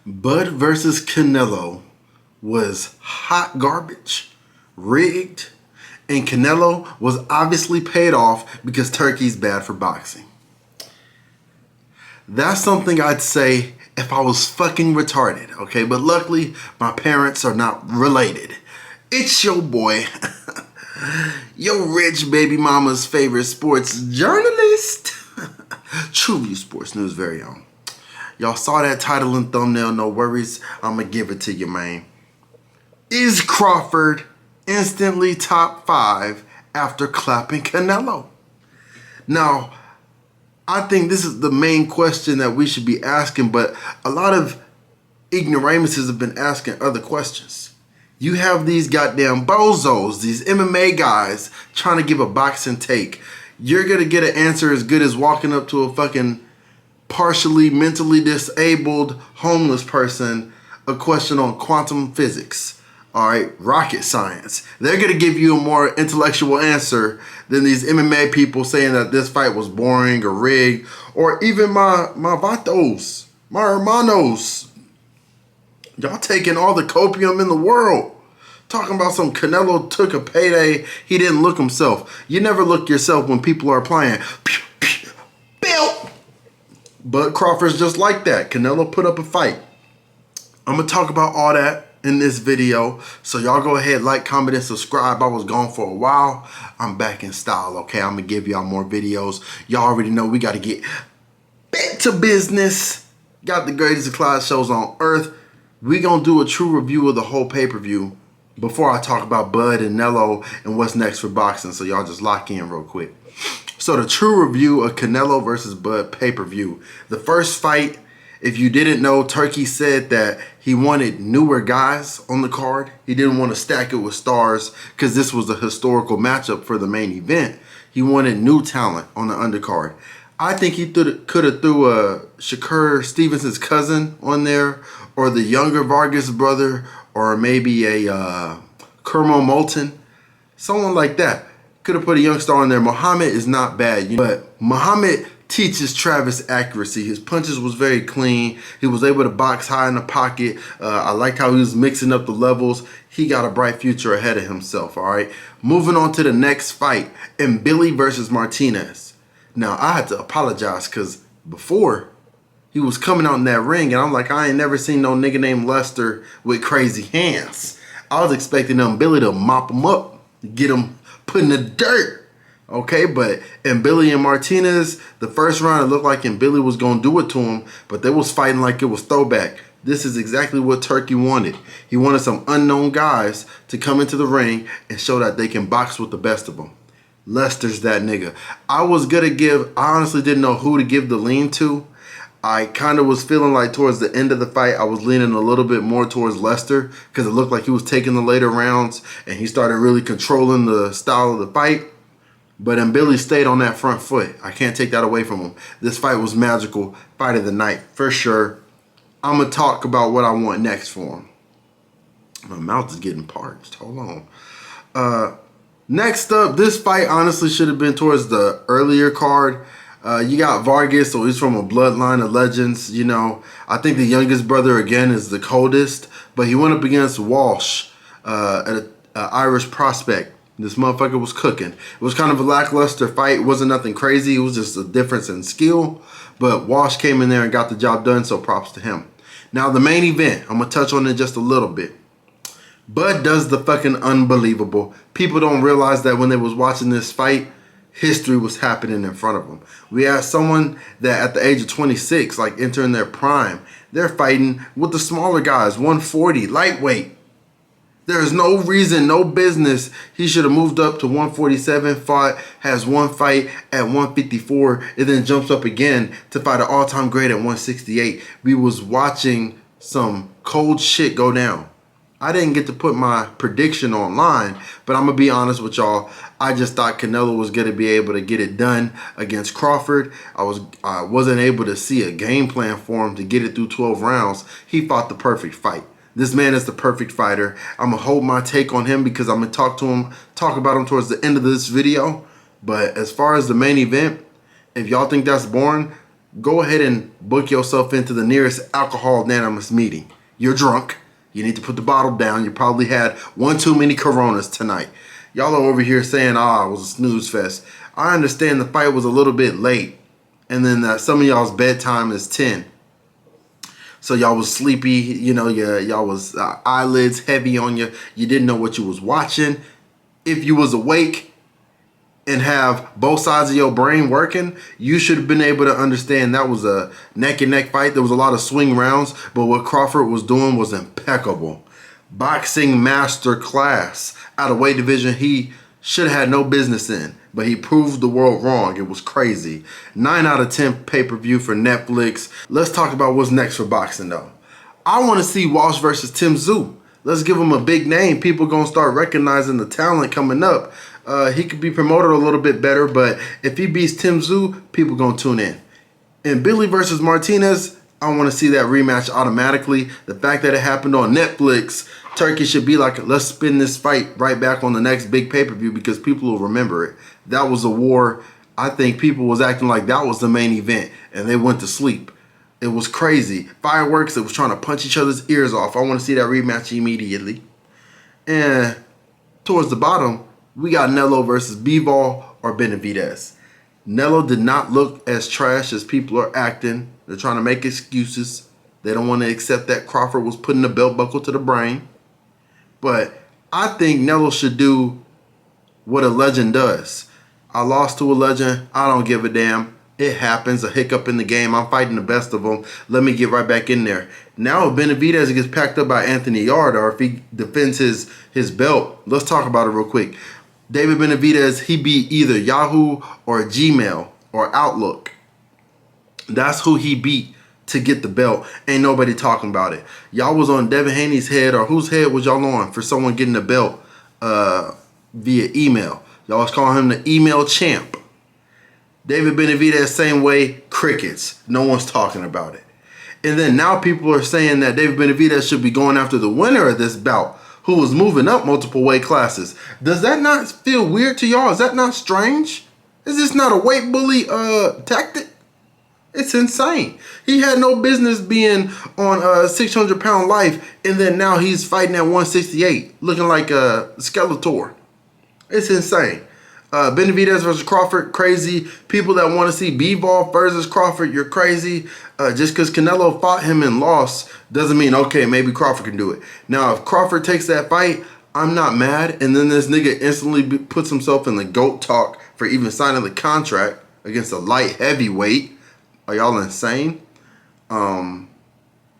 Bud versus Canelo was hot garbage, rigged, and Canelo was obviously paid off because turkey's bad for boxing. That's something I'd say if I was fucking retarded, okay? But luckily, my parents are not related. It's your boy, your rich baby mama's favorite sports journalist, True View Sports News very own. Y'all saw that title and thumbnail, no worries. I'ma give it to you, man. Is Crawford instantly top 5 after clapping Canelo? Now, I think this is the main question that we should be asking, but a lot of ignoramuses have been asking other questions. You have these goddamn bozos, these MMA guys trying to give a boxing take. You're gonna get an answer as good as walking up to a fucking partially mentally disabled homeless person a question on quantum physics, all right, rocket science. They're gonna give you a more intellectual answer than these MMA people saying that this fight was boring or rigged, or even my vatos, my hermanos. Y'all taking all the copium in the world, talking about some Canelo took a payday, he didn't look himself. You never look yourself when people are playing. But Crawford's just like that. Canelo put up a fight. I'm going to talk about all that in this video. So y'all go ahead, like, comment, and subscribe. I was gone for a while. I'm back in style, okay? I'm going to give y'all more videos. Y'all already know we got to get back to business. Got the greatest of class shows on earth. We going to do a true review of the whole pay-per-view before I talk about Bud and Nello and what's next for boxing. So y'all just lock in real quick. So the true review of Canelo versus Bud pay-per-view. The first fight, if you didn't know, Turkey said that he wanted newer guys on the card. He didn't want to stack it with stars because this was a historical matchup for the main event. He wanted new talent on the undercard. I think he could have threw a Shakur Stevenson's cousin on there, or the younger Vargas brother, or maybe a Kermo Moulton, someone like that. Could have put a young star in there. Muhammad is not bad, but Muhammad teaches Travis accuracy. His punches was very clean. He was able to box high in the pocket. I liked how he was mixing up the levels. He got a bright future ahead of himself, all right? Moving on to the next fight, and Billy versus Martinez. Now, I had to apologize because before, he was coming out in that ring, and I'm like, I ain't never seen no nigga named Lester with crazy hands. I was expecting Billy to mop him up, get him put in the dirt, okay? But in Billy and Martinez, the first round, it looked like Billy was going to do it to him, but they was fighting like it was throwback. This is exactly what Turkey wanted. He wanted some unknown guys to come into the ring and show that they can box with the best of them. Lester's that nigga. I honestly didn't know who to give the lean to. I kind of was feeling like towards the end of the fight, I was leaning a little bit more towards Lester because it looked like he was taking the later rounds and he started really controlling the style of the fight. But Billy stayed on that front foot. I can't take that away from him. This fight was magical. Fight of the night, for sure. I'm going to talk about what I want next for him. My mouth is getting parched. Hold on. Next up, this fight honestly should have been towards the earlier card. You got Vargas, so he's from a bloodline of legends, you know. I think the youngest brother, again, is the coldest. But he went up against Walsh, an Irish prospect. This motherfucker was cooking. It was kind of a lackluster fight. It wasn't nothing crazy. It was just a difference in skill. But Walsh came in there and got the job done, so props to him. Now, the main event, I'm going to touch on it just a little bit. Bud does the fucking unbelievable. People don't realize that when they was watching this fight, history was happening in front of them. We had someone that at the age of 26, like entering their prime, they're fighting with the smaller guys, 140, lightweight. There's no reason, no business he should have moved up to 147, has one fight at 154, and then jumps up again to fight an all-time great at 168. We was watching some cold shit go down. I didn't get to put my prediction online, but I'm going to be honest with y'all. I just thought Canelo was going to be able to get it done against Crawford. I wasn't able to see a game plan for him to get it through 12 rounds. He fought the perfect fight. This man is the perfect fighter. I'm going to hold my take on him because I'm going to talk about him towards the end of this video. But as far as the main event, if y'all think that's boring, go ahead and book yourself into the nearest alcohol anonymous meeting. You're drunk. You need to put the bottle down. You probably had one too many Coronas tonight. Y'all are over here saying, it was a snooze fest. I understand the fight was a little bit late. And then some of y'all's bedtime is 10. So y'all was sleepy. You know, y'all was eyelids heavy on you. You didn't know what you was watching. If you was awake and have both sides of your brain working, you should have been able to understand that was a neck and neck fight. There was a lot of swing rounds, but what Crawford was doing was impeccable. Boxing master class out of weight division he should have had no business in, but he proved the world wrong. It was crazy. 9 out of 10 pay-per-view for Netflix. Let's talk about what's next for boxing though. I want to see Walsh versus Tim Tszyu. Let's give him a big name. People gonna start recognizing the talent coming up. He could be promoted a little bit better, but if he beats Tim Tszyu, people gonna tune in. And Billy versus Martinez, I want to see that rematch automatically. The fact that it happened on Netflix, Turkey should be like, let's spin this fight right back on the next big pay-per-view because people will remember it. That was a war. I think people was acting like that was the main event, and they went to sleep. It was crazy. Fireworks, it was trying to punch each other's ears off. I want to see that rematch immediately. And towards the bottom, we got Canelo versus Bivol or Benavidez. Canelo did not look as trash as people are acting. They're trying to make excuses. They don't want to accept that Crawford was putting a belt buckle to the brain. But I think Canelo should do what a legend does. I lost to a legend. I don't give a damn. It happens, a hiccup in the game. I'm fighting the best of them. Let me get right back in there. Now if Benavidez gets packed up by Anthony Yarde or if he defends his belt, let's talk about it real quick. David Benavidez, he beat either Yahoo or Gmail or Outlook. That's who he beat to get the belt. Ain't nobody talking about it. Y'all was on Devin Haney's head, or whose head was y'all on for someone getting the belt via email? Y'all was calling him the email champ. David Benavidez, same way, crickets. No one's talking about it. And then now people are saying that David Benavidez should be going after the winner of this bout, who was moving up multiple weight classes. Does that not feel weird to y'all? Is that not strange? Is this not a weight bully tactic? It's insane. He had no business being on a 600-pound life, and then now he's fighting at 168, looking like a Skeletor. It's insane. Benavidez versus Crawford, crazy. People that want to see Bivol versus Crawford, you're crazy. Just because Canelo fought him and lost doesn't mean, okay, maybe Crawford can do it. Now, if Crawford takes that fight, I'm not mad. And then this nigga instantly puts himself in the GOAT talk for even signing the contract against a light heavyweight. Are y'all insane?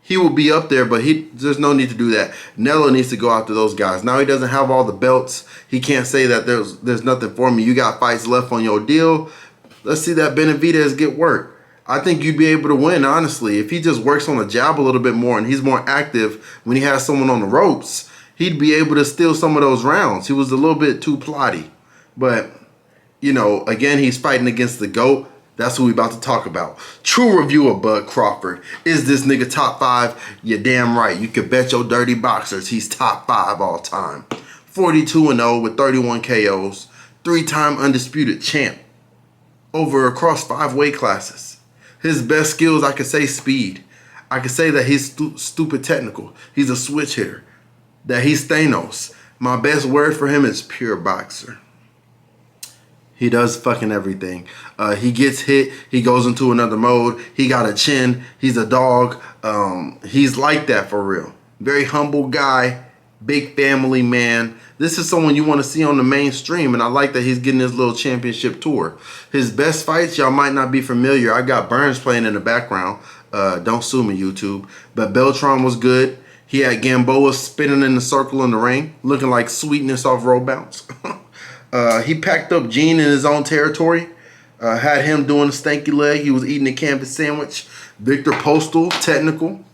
He will be up there, but there's no need to do that. Canelo needs to go after those guys. Now he doesn't have all the belts. He can't say that there's nothing for me. You got fights left on your deal. Let's see that Benavidez get work. I think you'd be able to win, honestly. If he just works on the jab a little bit more and he's more active when he has someone on the ropes, he'd be able to steal some of those rounds. He was a little bit too plotty. But, you know, again, he's fighting against the GOAT. That's what we about to talk about. True review of Bud Crawford. Is this nigga top 5? You're damn right. You could bet your dirty boxers he's top 5 all time. 42-0 with 31 KOs. 3-time undisputed champ. Across 5 weight classes. His best skills, I could say speed. I could say that he's stupid technical. He's a switch hitter. That he's Thanos. My best word for him is pure boxer. He does fucking everything. He gets hit. He goes into another mode. He got a chin. He's a dog. He's like that for real. Very humble guy. Big family man. This is someone you want to see on the mainstream. And I like that he's getting his little championship tour. His best fights, y'all might not be familiar. I got Burns playing in the background. Don't sue me, YouTube. But Beltran was good. He had Gamboa spinning in the circle in the ring. Looking like sweetness off roll bounce. He packed up Gene in his own territory. Had him doing a stanky leg. He was eating a canvas sandwich. Victor Postal, technical.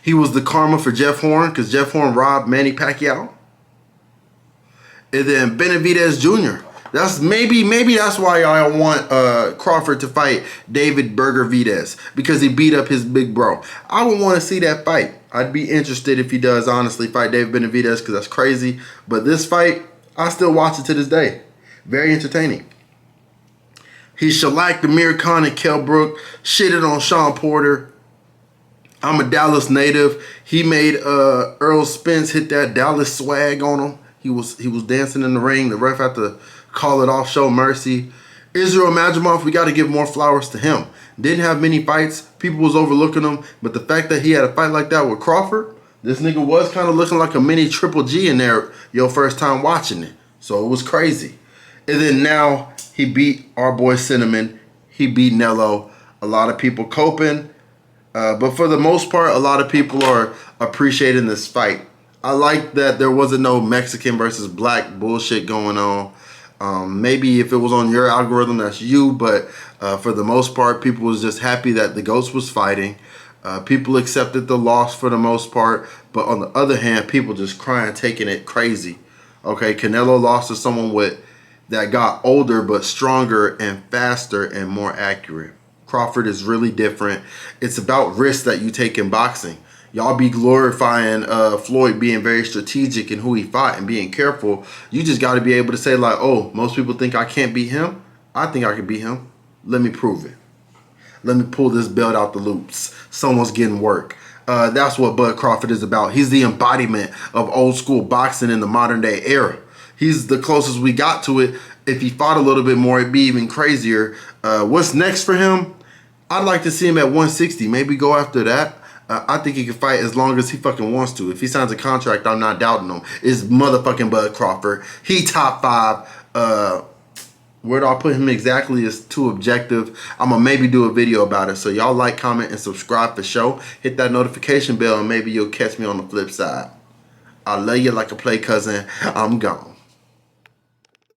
He was the karma for Jeff Horn because Jeff Horn robbed Manny Pacquiao. And then Benavidez Jr. That's maybe that's why I want Crawford to fight David Berger-Vides, because he beat up his big bro. I would want to see that fight. I'd be interested if he does honestly fight David Benavidez, because that's crazy. But this fight, I still watch it to this day. Very entertaining. He shellacked Amir Khan and Kell Brook, shitted on Sean Porter. I'm a Dallas native. He made Earl Spence hit that Dallas swag on him. He was dancing in the ring. The ref had to call it off, show mercy. Israel Madrimov, we got to give more flowers to him. Didn't have many fights. People was overlooking him. But the fact that he had a fight like that with Crawford, this nigga was kind of looking like a mini Triple G in there your first time watching it. So it was crazy. And then now he beat our boy Cinnamon. He beat Nello. A lot of people coping. But for the most part, a lot of people are appreciating this fight. I like that there wasn't no Mexican versus black bullshit going on. Maybe if it was on your algorithm, that's you. But for the most part, people was just happy that the Ghost was fighting. People accepted the loss for the most part. But on the other hand, people just crying, taking it crazy. Okay, Canelo lost to someone that got older but stronger and faster and more accurate. Crawford is really different. It's about risks that you take in boxing. Y'all be glorifying Floyd being very strategic in who he fought and being careful. You just got to be able to say like, oh, most people think I can't beat him. I think I can beat him. Let me prove it. Let me pull this belt out the loops. Someone's getting work. That's what Bud Crawford is about. He's the embodiment of old school boxing in the modern day era. He's the closest we got to it. If he fought a little bit more, it'd be even crazier. What's next for him? I'd like to see him at 160. Maybe go after that. I think he can fight as long as he fucking wants to. If he signs a contract, I'm not doubting him. It's motherfucking Bud Crawford. He top 5. Where do I put him exactly is too objective. I'm going to maybe do a video about it. So y'all like, comment, and subscribe for show. Hit that notification bell and maybe you'll catch me on the flip side. I love you like a play cousin. I'm gone.